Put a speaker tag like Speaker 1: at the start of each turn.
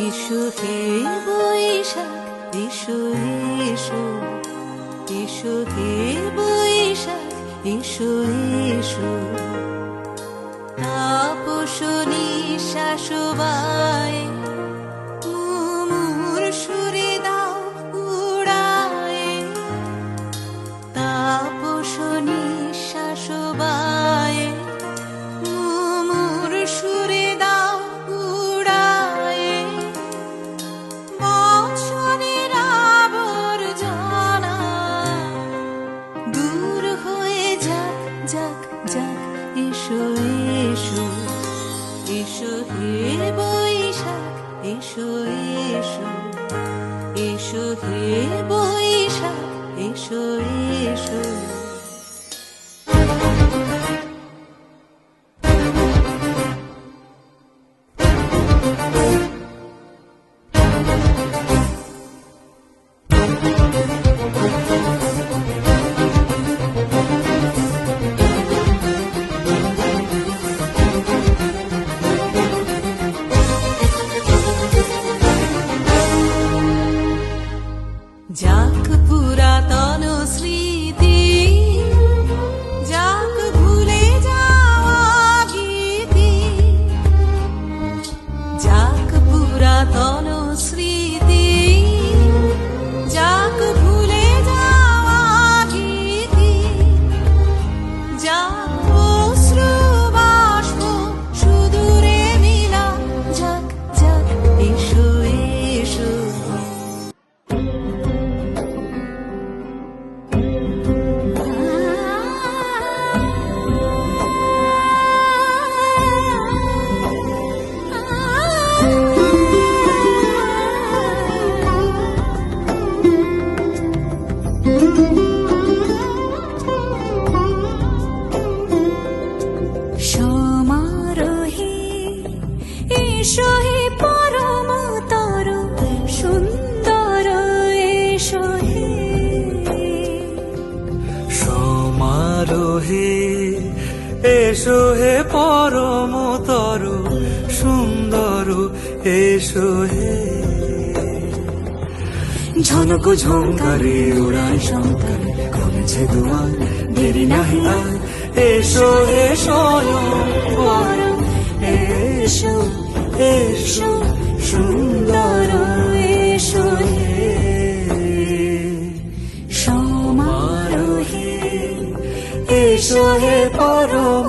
Speaker 1: এসো হে বৈশাখ এসো এসো, এসো হে বৈশাখ এসো এসো। তাপস নিঃশ্বাস বায়ে মুমুর সুরে দাও উড়ায়ে। তাপস নিঃশ্বাস বায়ে মুমুর সুরে দাও উড়ায়ে। বছরের আবর্জনা দূর হয়ে যাক যাক যাক। এসো এসো, এসো হে বৈশাখ এসো এসো, এসো হে বৈশাখ এসো এসো। যাক পুরাতন স্মৃতি, যাক ভুলে যাওয়া গীতি। যাক পুরাতন স্মৃতি, যাক ভুলে যাওয়া গীতি। যাক অশ্রু বাষ্প সুদূরে মিলা, যাক যাক এসো এসো। সমারোহে এসো হে পরমতর সুন্দর এসো হে।
Speaker 2: সমারোহে এসো হে পরমতর সুন্দর এসো হে। ঝনক ঝঙ্কারে উড়ায় শঙ্কারে কমেছে দুয়ার, দেরি নাহি আর। এসো হে স্বয়ংবর এসো এসো সুন্দর এসো হে।
Speaker 1: সমারোহে
Speaker 2: এসো হে পরম